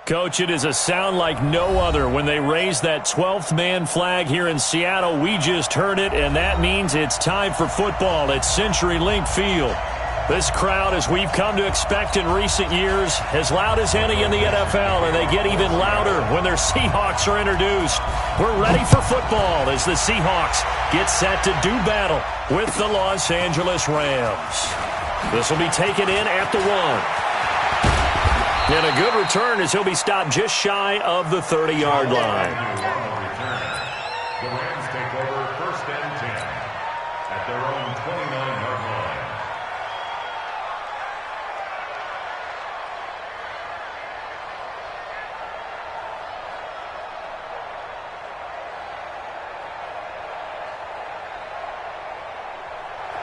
Coach, it is a sound like no other when they raise that 12th man flag here in Seattle. We just heard it, and that means it's time for football at CenturyLink Field. This crowd, as we've come to expect in recent years, as loud as any in the NFL, and they get even louder when their Seahawks are introduced. We're ready for football as the Seahawks get set to do battle with the Los Angeles Rams. This will be taken in at the 1. And a good return as he'll be stopped just shy of the 30-yard line. The Rams take over 1st and 10 at their own 29-yard line.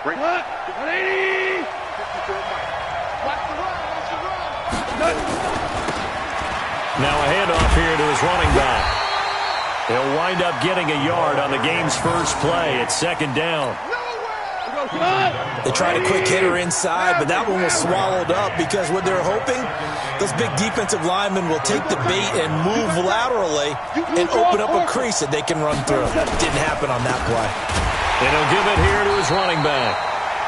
Bring it. 180. Watch the run. Now a handoff here to his running back. He'll wind up getting a yard on the game's first play at 2nd down. They tried a quick hitter inside, but that one was swallowed up because what they're hoping, those big defensive linemen will take the bait and move laterally and open up a crease that they can run through. Didn't happen on that play. And he'll give it here to his running back.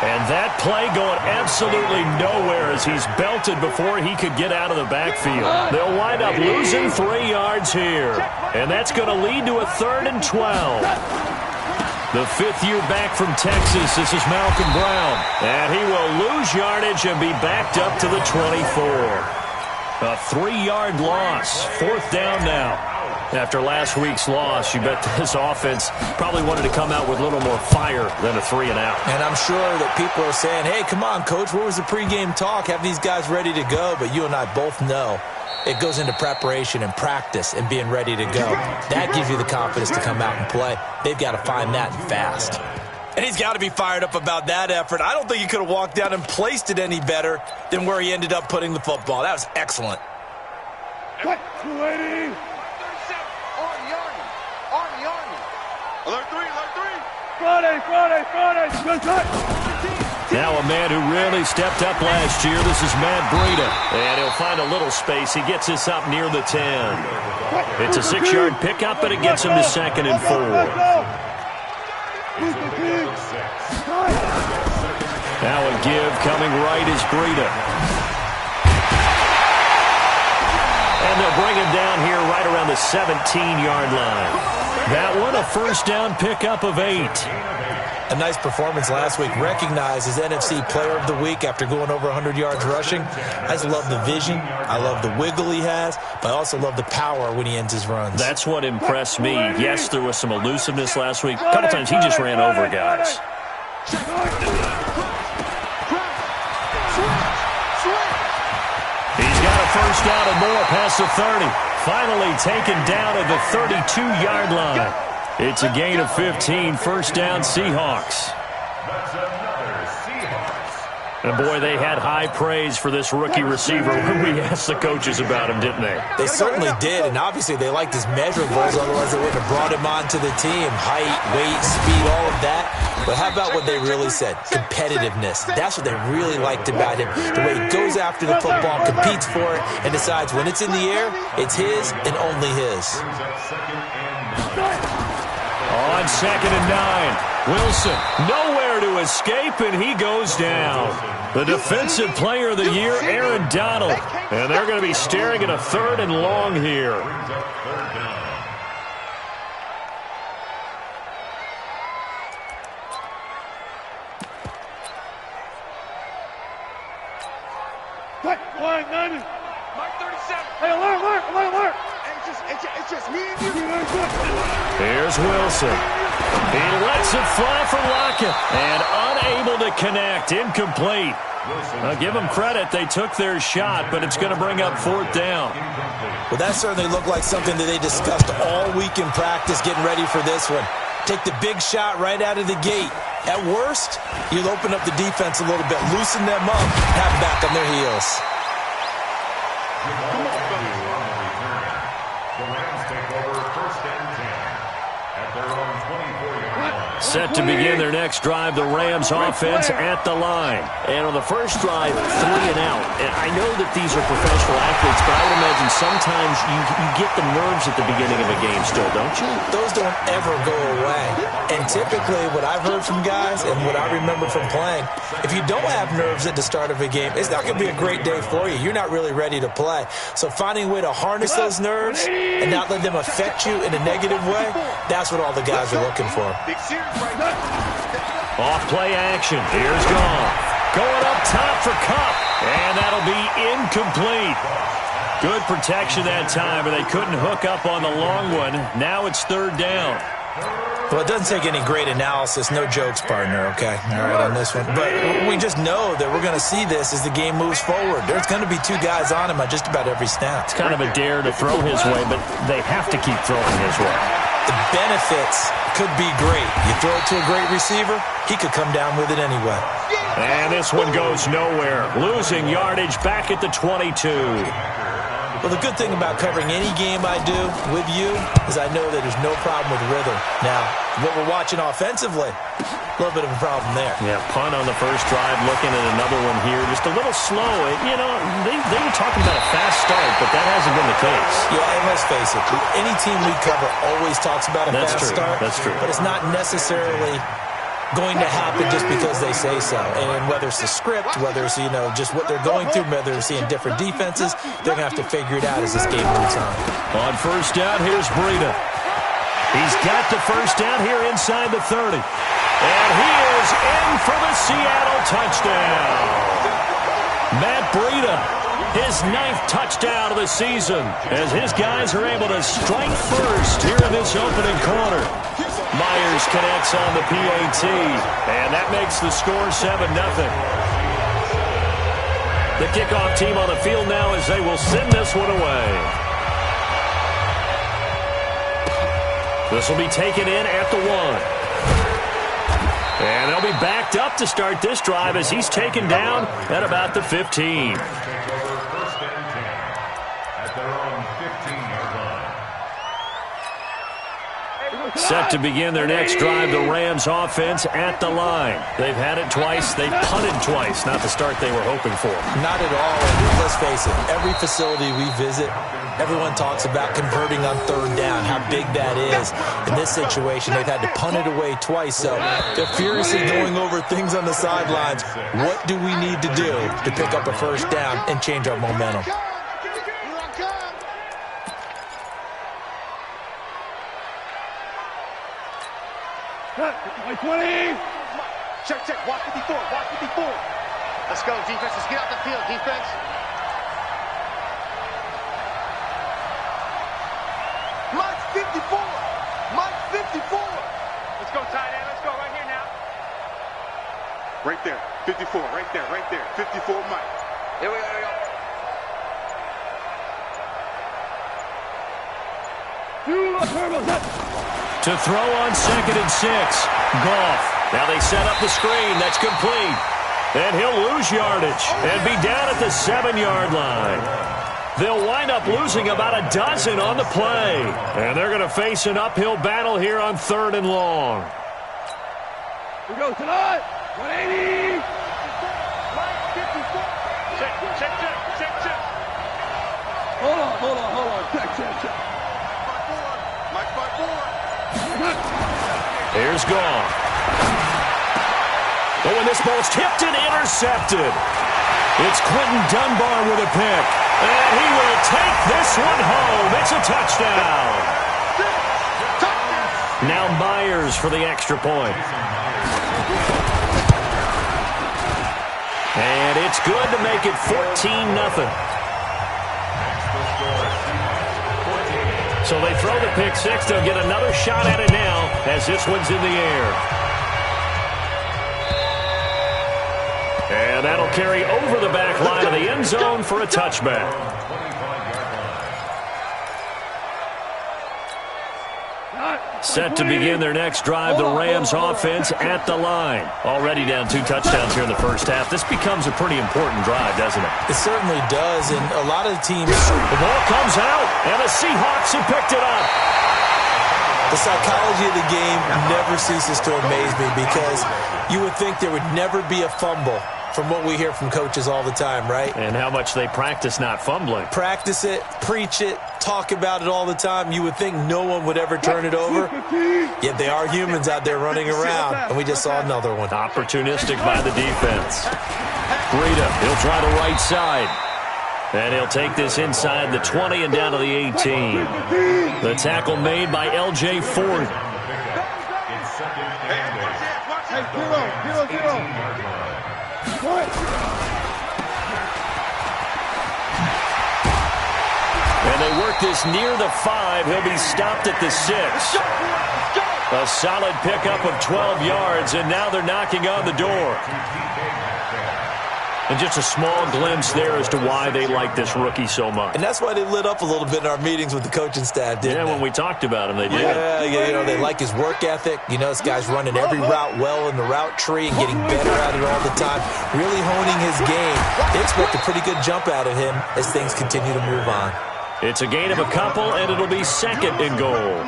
And that play going absolutely nowhere as he's belted before he could get out of the backfield. They'll wind up losing 3 yards here. And that's going to lead to a 3rd and 12. The 5th year back from Texas, this is Malcolm Brown. And he will lose yardage and be backed up to the 24. A 3-yard loss. 4th down now. After last week's loss, you bet this offense probably wanted to come out with a little more fire than a 3-and-out. And I'm sure that people are saying, hey, come on, Coach, where was the pregame talk? Have these guys ready to go? But you and I both know it goes into preparation and practice and being ready to go. That gives you the confidence to come out and play. They've got to find that fast. And he's got to be fired up about that effort. I don't think he could have walked down and placed it any better than where he ended up putting the football. That was excellent. 280. Alert 3. Friday. Good cut. Now a man who really stepped up last year. This is Matt Breida. And he'll find a little space. He gets us up near the 10. It's a 6-yard pickup, but it gets him to 2nd and 4. Now a give coming right is Breida. And they'll bring him down here right around the 17-yard line. That one, a 1st down pickup of 8. A nice performance last week. Recognized as NFC Player of the Week after going over 100 yards rushing. I just love the vision. I love the wiggle he has, but I also love the power when he ends his runs. That's what impressed me. Yes, there was some elusiveness last week. A couple times he just ran over guys. He's got a 1st down and more past the 30. Finally taken down at the 32-yard line. It's a gain of 15. 1st down Seahawks. And boy, they had high praise for this rookie receiver when we asked the coaches about him, didn't they? They certainly did, and obviously they liked his measurables, otherwise they wouldn't have brought him onto the team. Height, weight, speed, all of that. But how about what they really said? Competitiveness. That's what they really liked about him. The way he goes after the football, competes for it, and decides when it's in the air, it's his and only his. On 2nd and 9, Wilson nowhere to escape, and he goes down. The Defensive Player of the Year, Aaron Donald. And they're going to be staring at a 3rd and long here. Mark 37. Hey, alert. It's just me and you. Here's Wilson. He lets it fly for Lockett. And unable to connect. Incomplete. I'll give them credit. They took their shot, but it's going to bring up 4th down. Well, that certainly looked like something that they discussed all week in practice, getting ready for this one. Take the big shot right out of the gate. At worst, you'll open up the defense a little bit, loosen them up, have them back on their heels. Set to begin their next drive, the Rams offense at the line. And on the first drive, 3 and out. And I know that these are professional athletes, but I would imagine sometimes you get the nerves at the beginning of a game still, don't you? Those don't ever go away. And typically what I've heard from guys and what I remember from playing, if you don't have nerves at the start of a game, it's not going to be a great day for you. You're not really ready to play. So finding a way to harness those nerves and not let them affect you in a negative way, that's what all the guys are looking for. Off play action. Here's Goff. Going up top for Kupp. And that'll be incomplete. Good protection that time, but they couldn't hook up on the long one. Now it's 3rd down. Well, it doesn't take any great analysis. No jokes, partner, okay? All right, on this one. But we just know that we're going to see this as the game moves forward. There's going to be 2 guys on him on just about every snap. It's kind of a dare to throw his way, but they have to keep throwing his way. The benefits could be great. You throw it to a great receiver, he could come down with it anyway. And this one goes nowhere. Losing yardage back at the 22. Well, the good thing about covering any game I do with you is I know that there's no problem with rhythm. Now, what we're watching offensively, a little bit of a problem there. Yeah, punt on the first drive, looking at another one here. Just a little slow. You know, they were talking about a fast start, but that hasn't been the case. Yeah, and let's face it, any team we cover always talks about a fast start. That's true. But it's not necessarily going to happen just because they say so. And whether it's the script, whether it's, just what they're going through, whether they're seeing different defenses, they're going to have to figure it out as this game moves on. On first down, here's Breida. He's got the first down here inside the 30. And he is in for the Seattle touchdown. Matt Breida, his 9th touchdown of the season, as his guys are able to strike first here in this opening quarter. Myers connects on the PAT, and that makes the score 7-0. The kickoff team on the field now as they will send this one away. This will be taken in at the 1. And they'll be backed up to start this drive as he's taken down at about the 15. Set to begin their next drive, the Rams offense at the line. They've had it twice. They've punted twice. Not the start they were hoping for. Not at all. And let's face it, every facility we visit, everyone talks about converting on 3rd down, how big that is. In this situation, they've had to punt it away twice. So they're furiously going over things on the sidelines. What do we need to do to pick up a first down and change our momentum? My 20! Check, watch 54, watch 54. Let's go, defense, let's get out the field, defense. Mike 54! Mike 54! Let's go, tight end, let's go, right here now. Right there, 54, right there, 54, Mike. Here we go, To throw on 2nd and 6. Goff. Now they set up the screen. That's complete. And he'll lose yardage and be down at the 7-yard line. They'll wind up losing about a dozen on the play. And they're going to face an uphill battle here on 3rd and long. Here we go tonight. 180. Mike 54. Check. Hold on. Check. Mike 54. Here's Goff. Oh, and this ball's tipped and intercepted. It's Quentin Dunbar with a pick. And he will take this one home. It's a touchdown. Now Myers for the extra point. And it's good to make it 14-0. So they throw the pick 6. They'll get another shot at it now as this one's in the air. And that'll carry over the back line of the end zone for a touchback. Set to begin their next drive, the Rams offense at the line. Already down 2 touchdowns here in the first half. This becomes a pretty important drive, doesn't it? It certainly does, and a lot of the teams... The ball comes out, and the Seahawks have picked it up. The psychology of the game never ceases to amaze me because you would think there would never be a fumble from what we hear from coaches all the time, right? And how much they practice not fumbling. Practice it, preach it, talk about it all the time. You would think no one would ever turn it over. Yet they are humans out there running around, and we just saw another one. Opportunistic by the defense. Breida, he'll try the right side. And he'll take this inside the 20 and down to the 18. The tackle made by L.J. Fort. Hey, zero. And they work this near the 5. He'll be stopped at the 6. A solid pickup of 12 yards, and now they're knocking on the door. And just a small glimpse there as to why they like this rookie so much. And that's why they lit up a little bit in our meetings with the coaching staff, didn't they? Yeah, when we talked about him, they did. Yeah, you know, they like his work ethic. You know, this guy's running every route well in the route tree and getting better at it all the time, really honing his game. They expect a pretty good jump out of him as things continue to move on. It's a gain of a couple, and it'll be second and goal.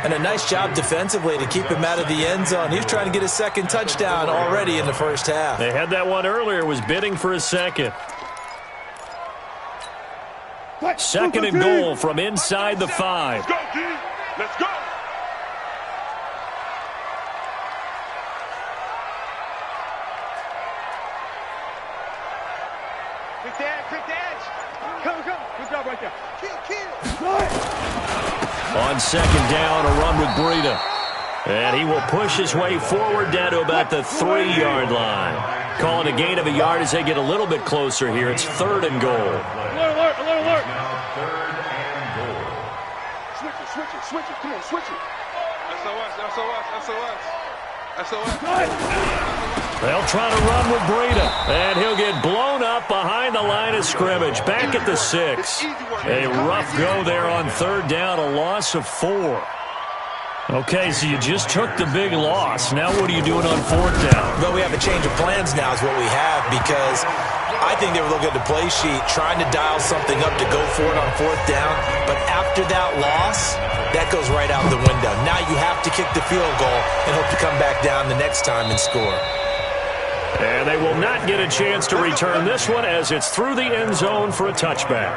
And a nice job defensively to keep him out of the end zone. He was trying to get his second touchdown already in the first half. They had that one earlier, was bidding for his second. Second and goal from inside the 5. Let's go, D. Let's go. Quick edge. Come. Good job right there. Kill. On second down, a run with Breida. And he will push his way forward down to about the 3-yard line. Calling a gain of a yard as they get a little bit closer here. It's third and goal. Alert. Switch it. Come on, switch it. SOS. They'll try to run with Breida. And he'll get blown up behind the line of scrimmage. Back at the 6. A rough go there on third down. A loss of 4. Okay, so you just took the big loss. Now what are you doing on fourth down? Well, we have a change of plans now is what we have because I think they were looking at the play sheet, trying to dial something up to go for it on fourth down. But after that loss, that goes right out the window. Now you have to kick the field goal and hope to come back down the next time and score. And they will not get a chance to return this one as it's through the end zone for a touchback.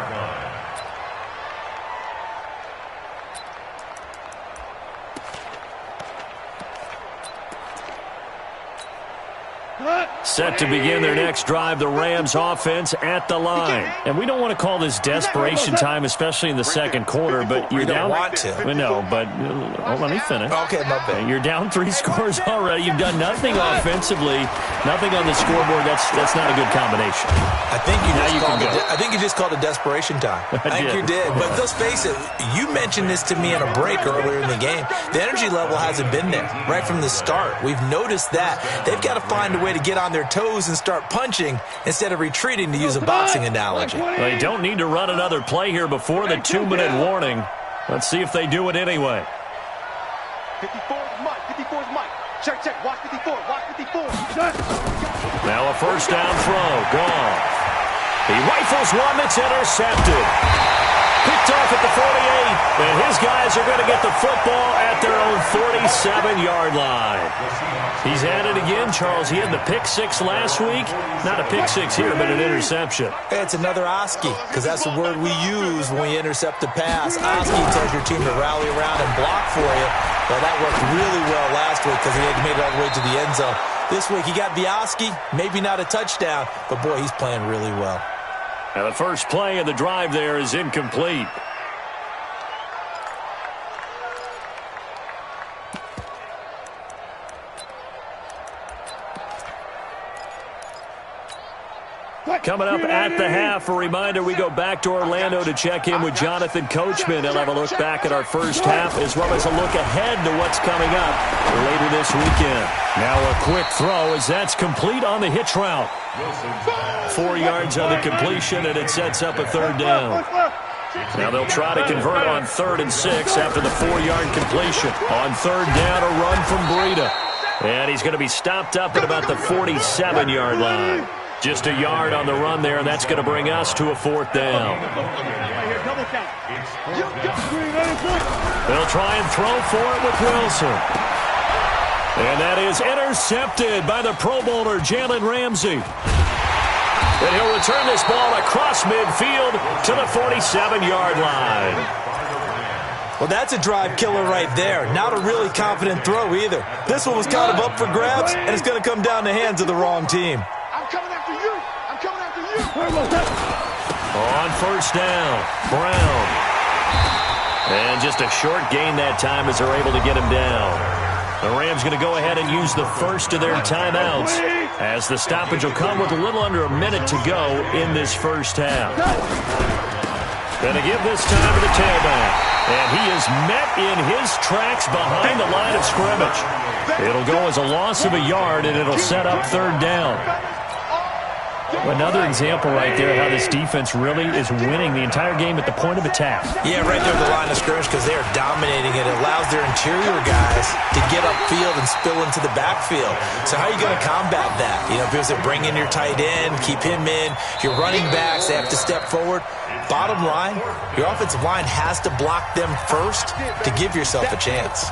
Set to begin their next drive, the Rams offense at the line. And we don't want to call this desperation time, especially in the second quarter, but you're down. We don't want to. No, but let me finish. Okay, my bad. You're down 3 scores already. You've done nothing offensively, nothing on the scoreboard. That's not a good combination. I think you just called it desperation time. I think you did. But let's face it, you mentioned this to me in a break earlier in the game. The energy level hasn't been there right from the start. We've noticed that. They've got to find a way to get on their toes and start punching instead of retreating, to use a boxing analogy. They don't need to run another play here before the 2-minute warning. Let's see if they do it anyway. 54's Mike. Check. Watch 54. Now a first down throw. Gone. He rifles one that's intercepted. Picked off at the 48, and his guys are going to get the football at their own 47-yard line. He's at it again, Charles. He had the pick 6 last week. Not a pick 6 here, but an interception. It's another Oski, because that's the word we use when we intercept a pass. Oski tells your team to rally around and block for you. Well, that worked really well last week because he had made it all the way to the end zone. This week he got the Oski, maybe not a touchdown, but boy, he's playing really well. And the first play of the drive there is incomplete. Coming up at the half, a reminder, we go back to Orlando to check in with Jonathan Coachman. He'll have a look back at our first half as well as a look ahead to what's coming up later this weekend. Now a quick throw as that's complete on the hitch route. 4 yards on the completion, and it sets up a third down. Now they'll try to convert on 3rd and 6 after the 4-yard completion. On third down, a run from Breida. And he's going to be stopped up at about the 47-yard line. Just a yard on the run there, and that's going to bring us to a 4th down. They'll try and throw for it with Wilson. And that is intercepted by the Pro Bowler, Jalen Ramsey. And he'll return this ball across midfield to the 47-yard line. Well, that's a drive killer right there. Not a really confident throw either. This one was kind of up for grabs, and it's going to come down the hands of the wrong team. I'm coming after you. I'm coming after you. On 1st down, Brown. And just a short gain that time as they're able to get him down. The Rams going to go ahead and use the first of their timeouts as the stoppage will come with a little under a minute to go in this first half. Going to give this time to the tailback. And he is met in his tracks behind the line of scrimmage. It'll go as a loss of a yard, and it'll set up 3rd down. Another example right there how this defense really is winning the entire game at the point of attack. Yeah, right there at the line of scrimmage because they are dominating it. It allows their interior guys to get upfield and spill into the backfield. So how are you going to combat that? You know, because they bring in your tight end, keep him in. Your running backs, they have to step forward. Bottom line, your offensive line has to block them first to give yourself a chance.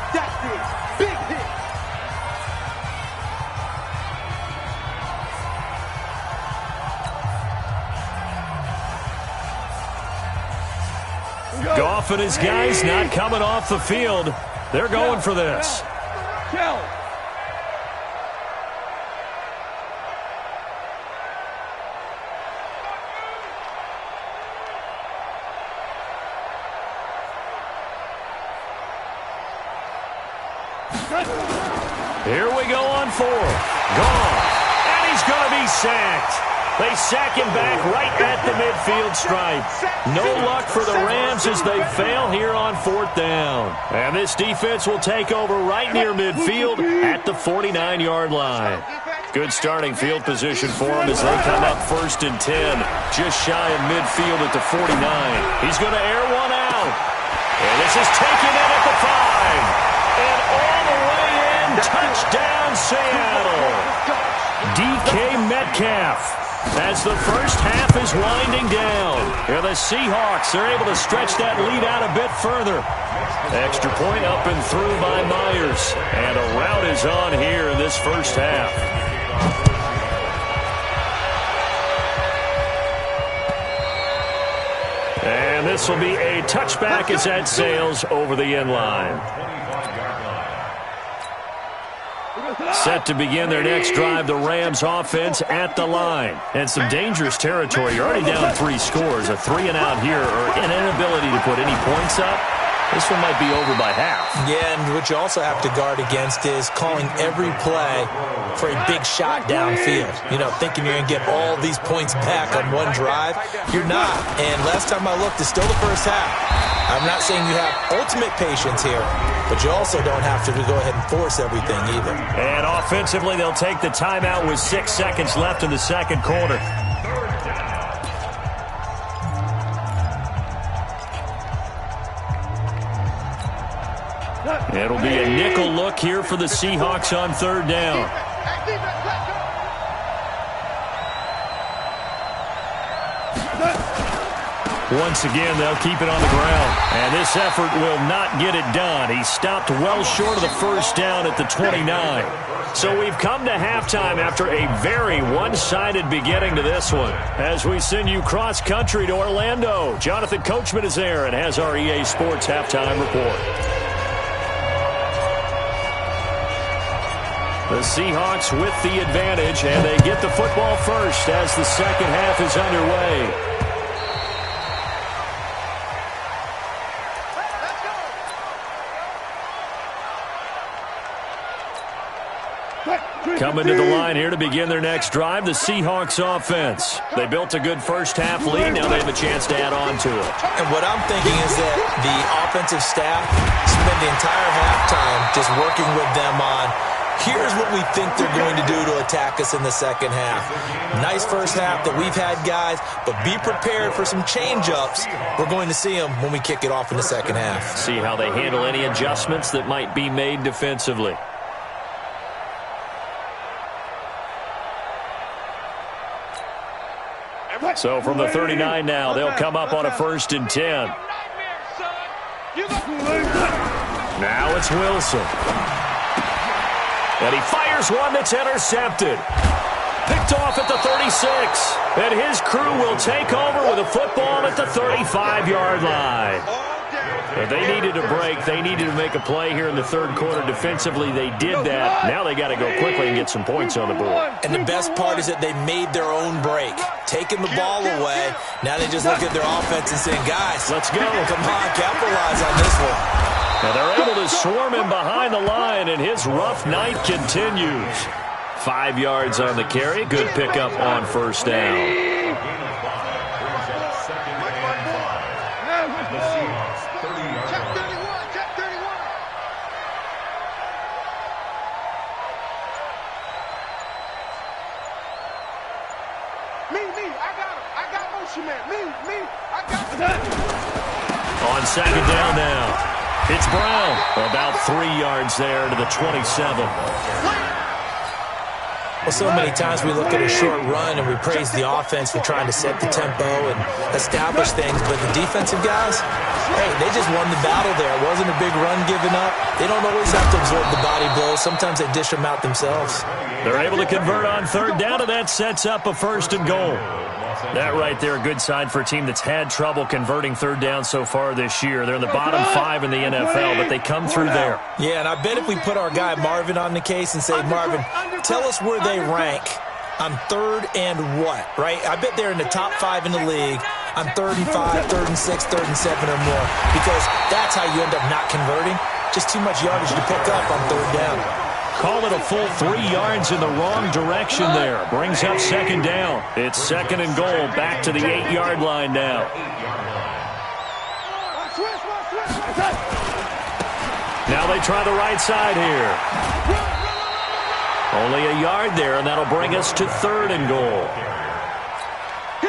Goff and his guys not coming off the field. They're going for this. Here we go on 4th. Goff. And he's going to be sacked. They sack him back right at the midfield stripe. No luck for the Rams as they fail here on 4th down. And this defense will take over right near midfield at the 49-yard line. Good starting field position for him as they come up 1st and 10. Just shy of midfield at the 49. He's going to air one out. And this is taken in at the 5. And all the way in, touchdown Seattle. DK Metcalf. As the first half is winding down. Here the Seahawks are able to stretch that lead out a bit further. Extra point up and through by Myers. And a rout is on here in this first half. And this will be a touchback as that sails over the end line. Set to begin their next drive, the Rams offense at the line. And some dangerous territory. You're already down 3 scores. A 3-and-out here or an inability to put any points up. This one might be over by half. Yeah, and what you also have to guard against is calling every play for a big shot downfield. You know, thinking you're going to get all these points back on one drive. You're not. And last time I looked, it's still the first half. I'm not saying you have ultimate patience here, but you also don't have to go ahead and force everything either. And offensively, they'll take the timeout with 6 seconds left in the second quarter. It'll be a nickel look here for the Seahawks on 3rd down. Once again, they'll keep it on the ground. And this effort will not get it done. He stopped well short of the first down at the 29. So we've come to halftime after a very one-sided beginning to this one. As we send you cross-country to Orlando, Jonathan Coachman is there and has our EA Sports halftime report. The Seahawks with the advantage, and they get the football first as the second half is underway. Coming to the line here to begin their next drive, the Seahawks offense. They built a good first half lead. Now they have a chance to add on to it. And what I'm thinking is that the offensive staff spend the entire halftime just working with them on, here's what we think they're going to do to attack us in the second half. Nice first half that we've had, guys, but be prepared for some change-ups. We're going to see them when we kick it off in the second half. See how they handle any adjustments that might be made defensively. So from the 39 now, they'll come up on a 1st and 10. Now it's Wilson. And he fires one that's intercepted. Picked off at the 36. And his crew will take over with a football at the 35-yard line. If they needed a break, they needed to make a play here in the 3rd quarter. Defensively, they did that. Now they got to go quickly and get some points on the board. And the best part is that they made their own break. Taking the ball away, now they just look at their offense and saying, guys, let's go. Come on, capitalize on this one. Now they're able to swarm him behind the line, and his rough night continues. 5 yards on the carry. Good pickup on 1st down. On 2nd down now, it's Brown. About 3 yards there to the 27. Well, so many times we look at a short run and we praise the offense for trying to set the tempo and establish things, but the defensive guys, hey, they just won the battle there. It wasn't a big run given up. They don't always have to absorb the body blows. Sometimes they dish them out themselves. They're able to convert on 3rd down, and that sets up a 1st and goal. That right there, a good sign for a team that's had trouble converting 3rd down so far this year. They're in the bottom 5 in the NFL, but they come through there. Yeah, and I bet if we put our guy Marvin on the case and say, Marvin, tell us where they rank on 3rd and what, right? I bet they're in the top 5 in the league on 3rd and 5, 3rd and 6, 3rd and 7 or more, because that's how you end up not converting. Just too much yardage to pick up on 3rd down. Call it a full 3 yards in the wrong direction there. Brings up 2nd down. It's 2nd and goal. Back to the 8-yard line now. Now they try the right side here. Only a yard there, and that'll bring us to 3rd and goal.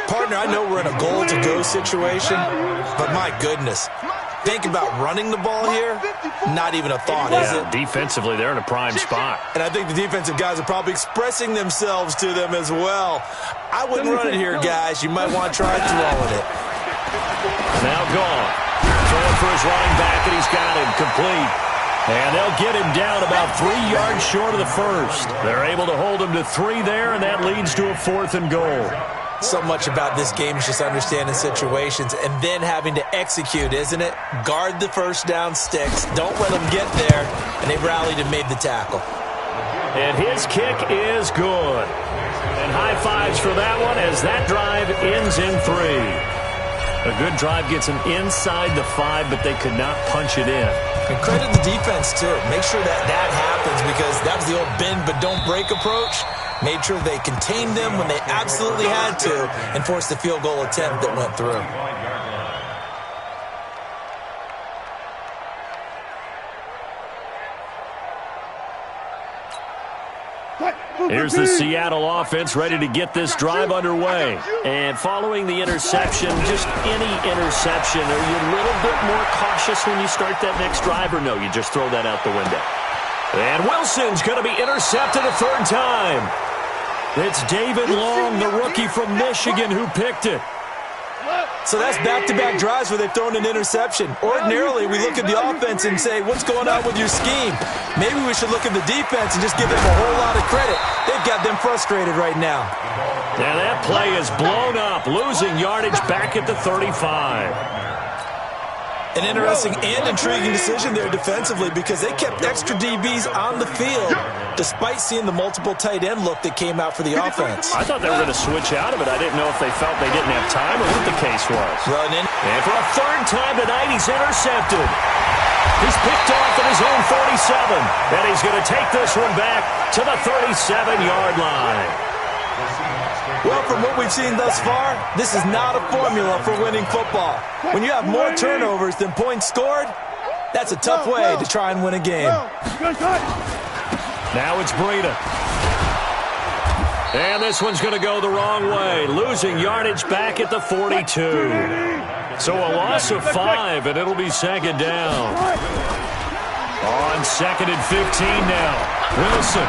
Partner, I know we're in a goal-to-go situation, but my goodness. Think about running the ball here, not even a thought, is it? Defensively, they're in a prime spot. And I think the defensive guys are probably expressing themselves to them as well. I wouldn't run it here, guys. You might want to try throwing it. Now gone. Throwing for his running back, and he's got him complete. And they'll get him down about 3 yards short of the 1st. They're able to hold him to 3 there, and that leads to a 4th and goal. So much about this game is just understanding situations and then having to execute, isn't it? Guard the 1st down sticks. Don't let them get there. And they rallied and made the tackle. And his kick is good. And high fives for that one as that drive ends in 3. A good drive gets them inside the 5, but they could not punch it in. And credit the defense, too. Make sure that happens, because that was the old bend but don't break approach. Made sure they contained them when they absolutely had to and forced the field goal attempt that went through. Here's the Seattle offense ready to get this drive underway. And following the interception, just any interception, are you a little bit more cautious when you start that next drive, or no, you just throw that out the window? And Wilson's going to be intercepted a 3rd time. It's David Long, the rookie from Michigan, who picked it. So that's back-to-back drives where they've thrown an interception. Ordinarily, we look at the offense and say, what's going on with your scheme? Maybe we should look at the defense and just give them a whole lot of credit. They've got them frustrated right now. Now that play is blown up, losing yardage back at the 35. An interesting and intriguing decision there defensively, because they kept extra DBs on the field despite seeing the multiple tight end look that came out for the offense. I thought they were going to switch out of it. I didn't know if they felt they didn't have time or what the case was. And for a 3rd time tonight, he's intercepted. He's picked off at his own 47, and he's going to take this one back to the 37-yard line. Well, from what we've seen thus far, this is not a formula for winning football. When you have more turnovers than points scored, that's a tough way to try and win a game. Now it's Breida. And this one's going to go the wrong way, losing yardage back at the 42. So a loss of 5, and it'll be 2nd down. On 2nd and 15 now, Wilson.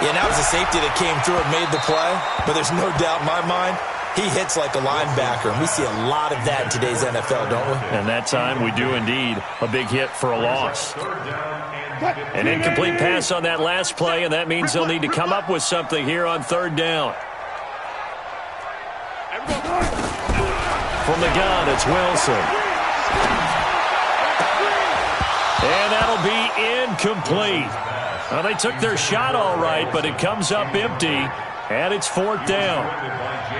Yeah, that was a safety that came through and made the play, but there's no doubt in my mind, He hits like a linebacker, and we see a lot of that in today's NFL, don't we? And that time we do indeed. A big hit for a loss. An incomplete pass on that last play, and that means they'll need to come up with something here on third down. From the gun, it's Wilson. And that'll be incomplete. Well, they took their shot all right, but it comes up empty, and it's fourth down.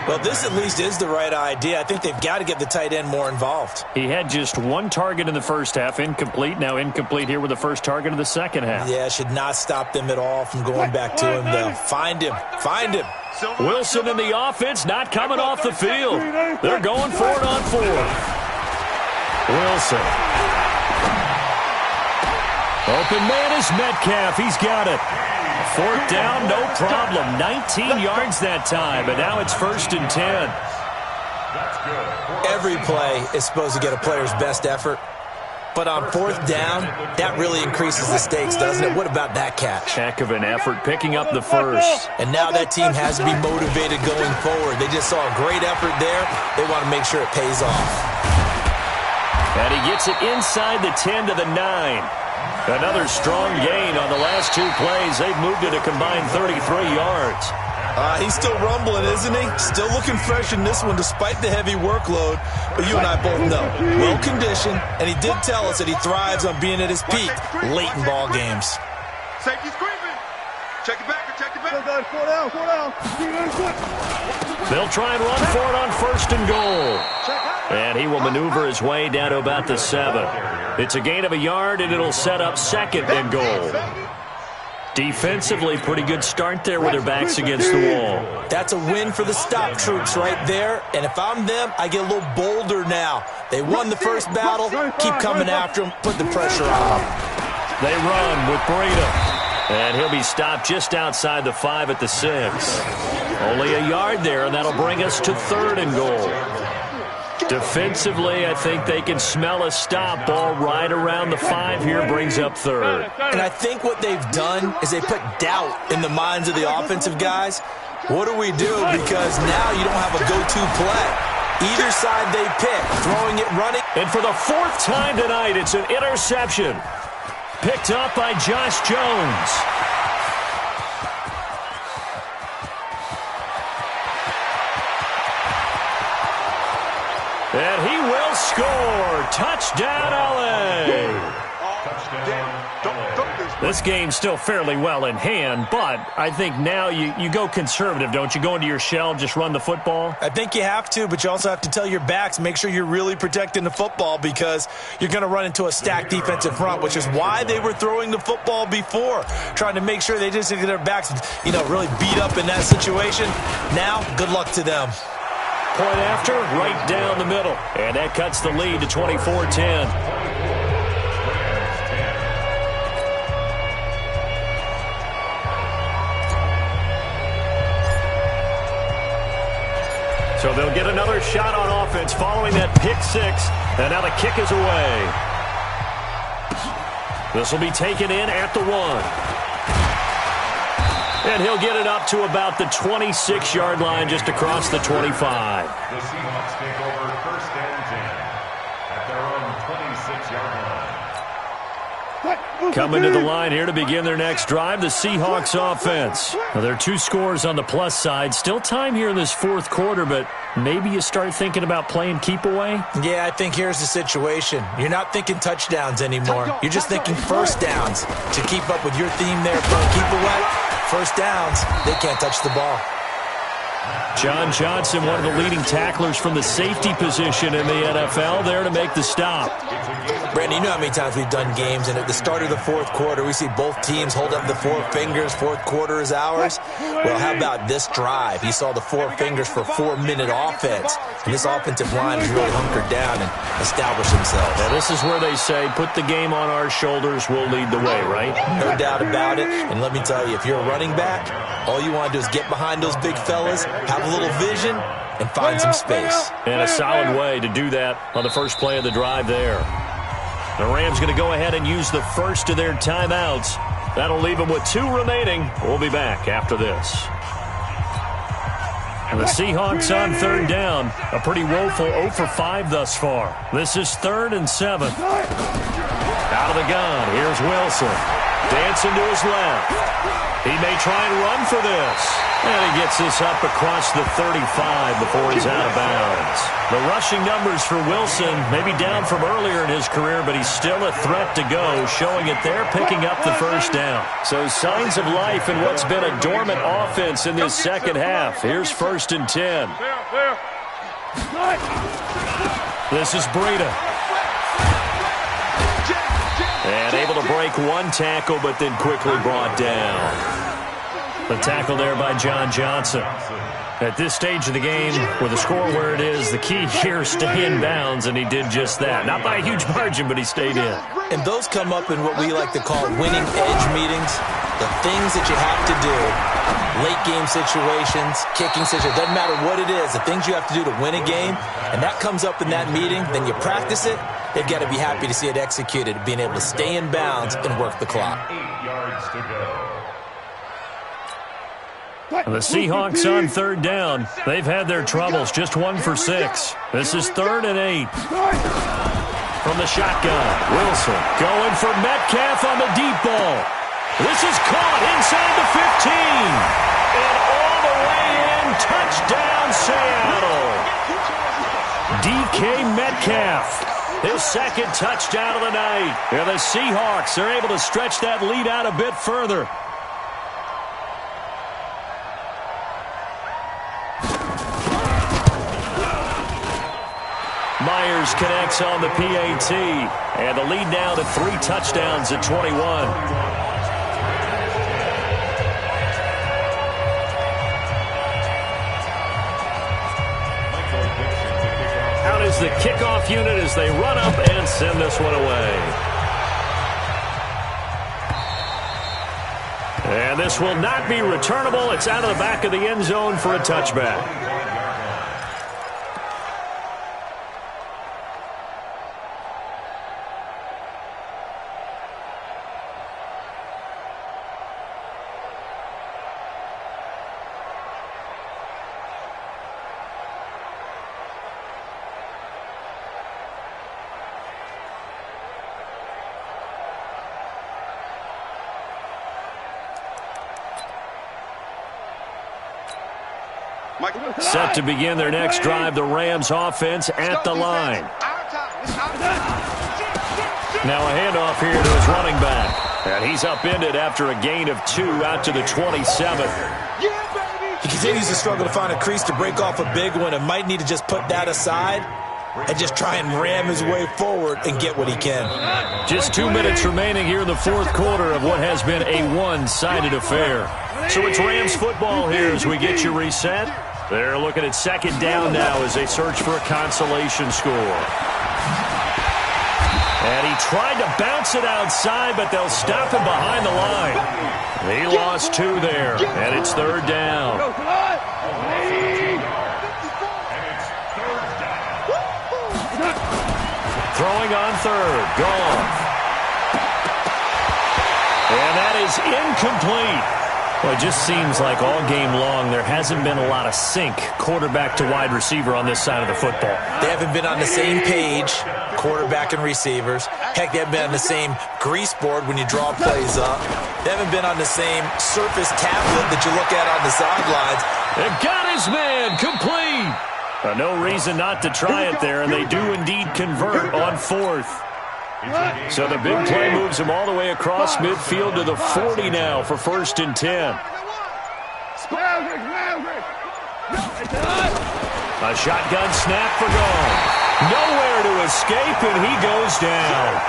Well, this at least is the right idea. I think they've got to get the tight end more involved. He had just one target in the first half, incomplete. Now incomplete here with the first target of the second half. Yeah, should not stop them at all from going back to him, though. Find him. Find him. Wilson in the offense, not coming off the field. They're going for it on fourth. Wilson. Open man is Metcalf. He's got it. Fourth down, no problem. 19 yards that time, but now it's 1st and 10. Every play is supposed to get a player's best effort. But on fourth down, that really increases the stakes, doesn't it? What about that catch? Heck of an effort, picking up the first. And now that team has to be motivated going forward. They just saw a great effort there. They want to make sure it pays off. And he gets it inside the 10 to the 9. Another strong gain on the last two plays. They've moved it a combined 33 yards. He's still rumbling, isn't he? Still looking fresh in this one despite the heavy workload. But you and I both know, well-conditioned, and he did tell us that he thrives on being at his peak late in ball games. Safety's creeping. Check it back. Check it back. They'll try and run for it on 1st and goal. And he will maneuver his way down to about the 7. It's a gain of a yard, and it'll set up 2nd and goal. Defensively, pretty good start there with their backs against the wall. That's a win for the stop troops right there. And if I'm them, I get a little bolder now. They won the first battle. Keep coming after them. Put the pressure on them. They run with Breida. And he'll be stopped just outside the 5 at the 6. Only a yard there, and that'll bring us to 3rd and goal. Defensively, I think they can smell a stop. Ball right around the 5 here brings up 3rd. And I think what they've done is they put doubt in the minds of the offensive guys. What do we do? Because now you don't have a go-to play. Either side they pick, throwing it, running. And for the 4th time tonight, it's an interception. Picked up by Josh Jones. And he will score. Touchdown, L.A. This game's still fairly well in hand, but I think now you go conservative, don't you? Go into your shell, just run the football? I think you have to, but you also have to tell your backs, make sure you're really protecting the football because you're going to run into a stacked defensive front, which is why they were throwing the football before, trying to make sure they just get their backs, really beat up in that situation. Now, good luck to them. Point after, right down the middle. And that cuts the lead to 24-10. So they'll get another shot on offense following that pick 6. And now the kick is away. This will be taken in at the 1. And he'll get it up to about the 26-yard line just across the 25. The Seahawks take over 1st and 10 at their own 26-yard line. Coming to the line here to begin their next drive, the Seahawks offense. Now, there are 2 scores on the plus side. Still time here in this 4th quarter, but maybe you start thinking about playing keep away? Yeah, I think here's the situation. You're not thinking touchdowns anymore. You're just thinking first downs. To keep up with your theme there, keep away. First downs, they can't touch the ball. John Johnson, one of the leading tacklers from the safety position in the NFL, there to make the stop. Brandon, you know how many times we've done games, and at the start of the 4th quarter, we see both teams hold up the 4 fingers, 4th quarter is ours. Well, how about this drive? You saw the 4 fingers for 4-minute offense, and this offensive line has really hunkered down and established themselves. Now, this is where they say, put the game on our shoulders, we'll lead the way, right? No doubt about it, and let me tell you, if you're a running back, all you want to do is get behind those big fellas, have a little vision, and find some space. And a solid way to do that on the first play of the drive there. The Rams going to go ahead and use the first of their timeouts. That'll leave them with 2 remaining. We'll be back after this. And the Seahawks on third down. A pretty woeful 0 for 5 thus far. This is 3rd and 7. Out of the gun. Here's Wilson. Dancing to his left. He may try and run for this. And he gets this up across the 35 before he's out of bounds. The rushing numbers for Wilson may be down from earlier in his career, but he's still a threat to go, showing it there, picking up the first down. So signs of life in what's been a dormant offense in this second half. Here's 1st and 10. This is Breida. And able to break one tackle, but then quickly brought down. The tackle there by John Johnson. At this stage of the game, with the score where it is, the key here is stay in bounds, and he did just that. Not by a huge margin, but he stayed in. And those come up in what we like to call winning edge meetings. The things that you have to do, late game situations, kicking situations, doesn't matter what it is, the things you have to do to win a game, and that comes up in that meeting, then you practice it, they've got to be happy to see it executed, being able to stay in bounds and work the clock. 8 yards to go. The Seahawks on third down. They've had their troubles, just 1 for 6. This is 3rd and 8. From the shotgun, Wilson going for Metcalf on the deep ball. This is caught inside the 15. And all the way in, touchdown Seattle. DK Metcalf, his 2nd touchdown of the night. And the Seahawks are able to stretch that lead out a bit further. Myers connects on the PAT, and the lead now to 3 touchdowns at 21. Out is the kickoff unit as they run up and send this one away. And this will not be returnable. It's out of the back of the end zone for a touchback. Set to begin their next drive, the Rams offense at the line. Now a handoff here to his running back. And he's upended after a gain of 2 out to the 27. He continues to struggle to find a crease to break off a big one and might need to just put that aside and just try and ram his way forward and get what he can. Just 2 minutes remaining here in the 4th quarter of what has been a one-sided affair. So it's Rams football here as we get you reset. They're looking at 2nd down now as they search for a consolation score. And he tried to bounce it outside, but they'll stop him behind the line. He lost 2 there, and it's 3rd down. Throwing on 3rd, gone. And that is incomplete. Well, it just seems like all game long there hasn't been a lot of sync quarterback to wide receiver on this side of the football. They haven't been on the same page, quarterback and receivers. Heck, they haven't been on the same grease board when you draw plays up. They haven't been on the same surface tablet that you look at on the sidelines. They got his man complete. No reason not to try it there, and they do indeed convert on 4th. So the big play moves him all the way across midfield to the 40 now for 1st and 10. A shotgun snap for Gone. Nowhere to escape, and he goes down.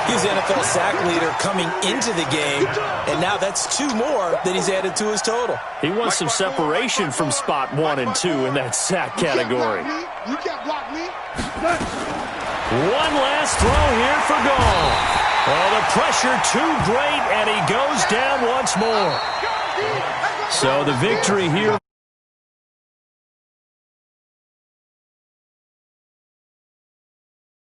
He's the NFL sack leader coming into the game, and now that's 2 more that he's added to his total. He wants some separation from spot 1 and 2 in that sack category. You can't block me. One last throw here for Gone. Oh, the pressure too great, and he goes down once more. So the victory here.